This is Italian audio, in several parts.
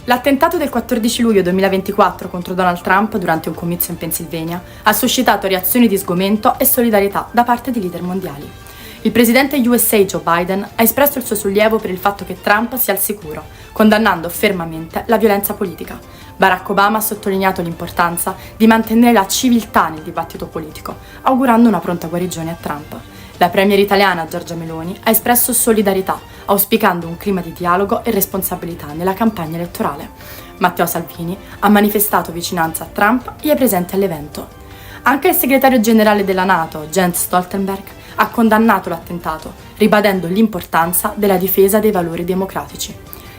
L'attentato del 14 luglio 2024 contro Donald Trump durante un comizio in Pennsylvania ha suscitato reazioni di sgomento e solidarietà da parte di leader mondiali. Il presidente USA Joe Biden ha espresso il suo sollievo per il fatto che Trump sia al sicuro, condannando fermamente la violenza politica. Barack Obama ha sottolineato l'importanza di mantenere la civiltà nel dibattito politico, augurando una pronta guarigione a Trump. La premier italiana Giorgia Meloni ha espresso solidarietà, auspicando un clima di dialogo e responsabilità nella campagna elettorale. Matteo Salvini ha manifestato vicinanza a Trump e ai presenti all'evento. Anche il segretario generale della NATO, Jens Stoltenberg, ha condannato l'attentato, ribadendo l'importanza della difesa dei valori democratici.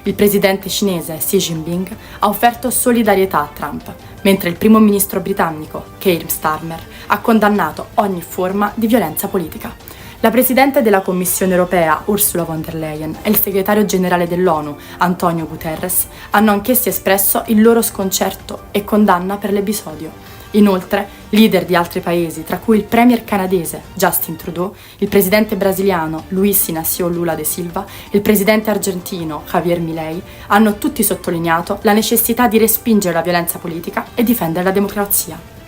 Il presidente cinese Xi Jinping ha offerto solidarietà a Trump, mentre il primo ministro britannico, Keir Starmer, ha condannato ogni forma di violenza politica. La presidente della Commissione europea, Ursula von der Leyen, e il segretario generale dell'ONU, Antonio Guterres, hanno anch'essi espresso il loro sconcerto e condanna per l'episodio. Inoltre, leader di altri paesi, tra cui il premier canadese Justin Trudeau, il presidente brasiliano Luiz Inácio Lula da Silva e il presidente argentino Javier Milei, hanno tutti sottolineato la necessità di respingere la violenza politica e difendere la democrazia.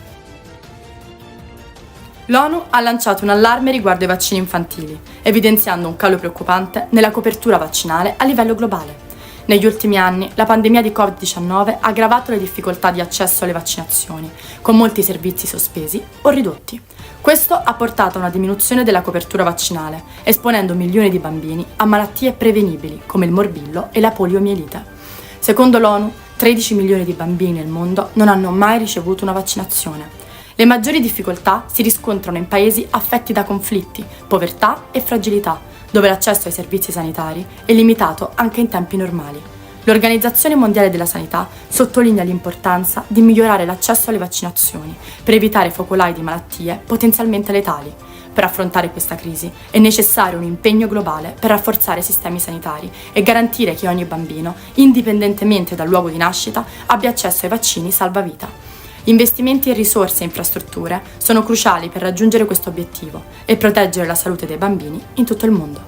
L'ONU ha lanciato un allarme riguardo ai vaccini infantili, evidenziando un calo preoccupante nella copertura vaccinale a livello globale. Negli ultimi anni, la pandemia di Covid-19 ha aggravato le difficoltà di accesso alle vaccinazioni, con molti servizi sospesi o ridotti. Questo ha portato a una diminuzione della copertura vaccinale, esponendo milioni di bambini a malattie prevenibili come il morbillo e la poliomielite. Secondo l'ONU, 13 milioni di bambini nel mondo non hanno mai ricevuto una vaccinazione. Le maggiori difficoltà si riscontrano in paesi affetti da conflitti, povertà e fragilità, dove l'accesso ai servizi sanitari è limitato anche in tempi normali. L'Organizzazione Mondiale della Sanità sottolinea l'importanza di migliorare l'accesso alle vaccinazioni per evitare focolai di malattie potenzialmente letali. Per affrontare questa crisi è necessario un impegno globale per rafforzare i sistemi sanitari e garantire che ogni bambino, indipendentemente dal luogo di nascita, abbia accesso ai vaccini salvavita. Investimenti in risorse e infrastrutture sono cruciali per raggiungere questo obiettivo e proteggere la salute dei bambini in tutto il mondo.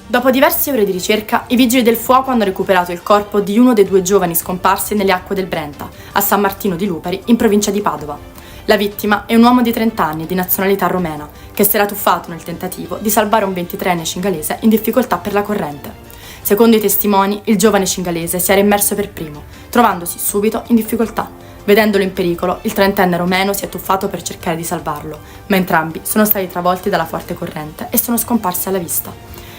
Dopo diverse ore di ricerca, i vigili del fuoco hanno recuperato il corpo di uno dei due giovani scomparsi nelle acque del Brenta, a San Martino di Lupari, in provincia di Padova. La vittima è un uomo di 30 anni di nazionalità romena, che si era tuffato nel tentativo di salvare un 23enne cingalese in difficoltà per la corrente. Secondo i testimoni, il giovane cingalese si era immerso per primo, trovandosi subito in difficoltà. Vedendolo in pericolo, il 30enne romeno si è tuffato per cercare di salvarlo, ma entrambi sono stati travolti dalla forte corrente e sono scomparsi alla vista.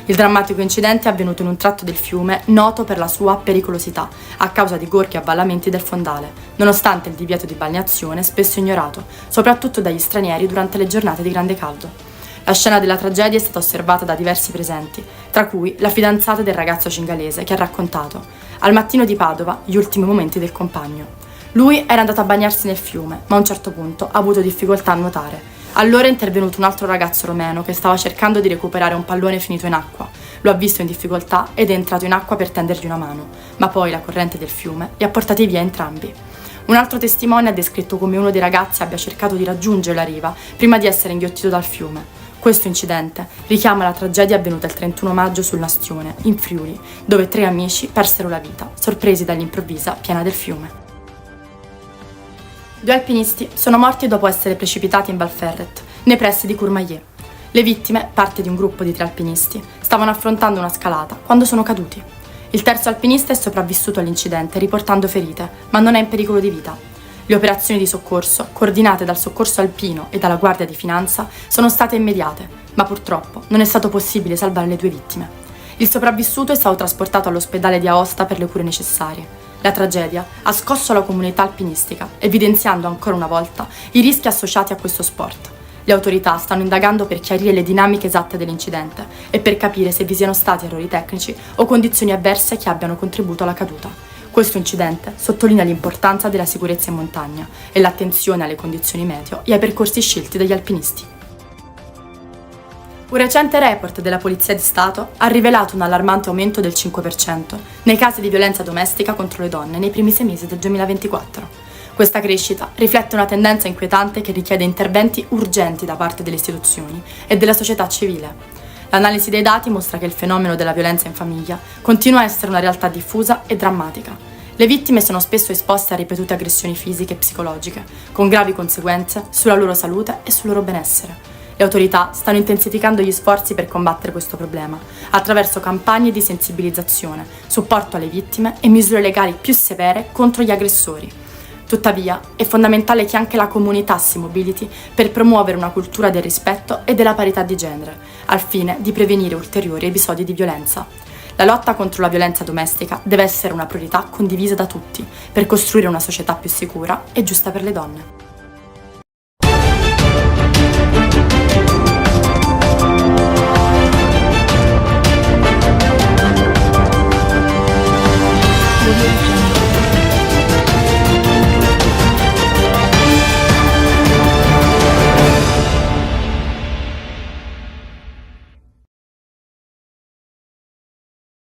Il drammatico incidente è avvenuto in un tratto del fiume noto per la sua pericolosità, a causa di gorghi e avvallamenti del fondale, nonostante il divieto di balneazione spesso ignorato, soprattutto dagli stranieri durante le giornate di grande caldo. La scena della tragedia è stata osservata da diversi presenti, tra cui la fidanzata del ragazzo cingalese che ha raccontato: al mattino di Padova, gli ultimi momenti del compagno. Lui era andato a bagnarsi nel fiume, ma a un certo punto ha avuto difficoltà a nuotare. Allora è intervenuto un altro ragazzo romeno che stava cercando di recuperare un pallone finito in acqua. Lo ha visto in difficoltà ed è entrato in acqua per tendergli una mano, ma poi la corrente del fiume li ha portati via entrambi. Un altro testimone ha descritto come uno dei ragazzi abbia cercato di raggiungere la riva prima di essere inghiottito dal fiume. Questo incidente richiama la tragedia avvenuta il 31 maggio sul Nastione, in Friuli, dove 3 amici persero la vita, sorpresi dall'improvvisa piena del fiume. 2 alpinisti sono morti dopo essere precipitati in Val Ferret, nei pressi di Courmayeur. Le vittime, parte di un gruppo di 3 alpinisti, stavano affrontando una scalata quando sono caduti. Il terzo alpinista è sopravvissuto all'incidente riportando ferite, ma non è in pericolo di vita. Le operazioni di soccorso, coordinate dal Soccorso Alpino e dalla Guardia di Finanza, sono state immediate, ma purtroppo non è stato possibile salvare le 2 vittime. Il sopravvissuto è stato trasportato all'ospedale di Aosta per le cure necessarie. La tragedia ha scosso la comunità alpinistica, evidenziando ancora una volta i rischi associati a questo sport. Le autorità stanno indagando per chiarire le dinamiche esatte dell'incidente e per capire se vi siano stati errori tecnici o condizioni avverse che abbiano contribuito alla caduta. Questo incidente sottolinea l'importanza della sicurezza in montagna e l'attenzione alle condizioni meteo e ai percorsi scelti dagli alpinisti. Un recente report della Polizia di Stato ha rivelato un allarmante aumento del 5% nei casi di violenza domestica contro le donne nei primi 6 mesi del 2024. Questa crescita riflette una tendenza inquietante che richiede interventi urgenti da parte delle istituzioni e della società civile. L'analisi dei dati mostra che il fenomeno della violenza in famiglia continua a essere una realtà diffusa e drammatica. Le vittime sono spesso esposte a ripetute aggressioni fisiche e psicologiche, con gravi conseguenze sulla loro salute e sul loro benessere. Le autorità stanno intensificando gli sforzi per combattere questo problema, attraverso campagne di sensibilizzazione, supporto alle vittime e misure legali più severe contro gli aggressori. Tuttavia, è fondamentale che anche la comunità si mobiliti per promuovere una cultura del rispetto e della parità di genere, al fine di prevenire ulteriori episodi di violenza. La lotta contro la violenza domestica deve essere una priorità condivisa da tutti, per costruire una società più sicura e giusta per le donne.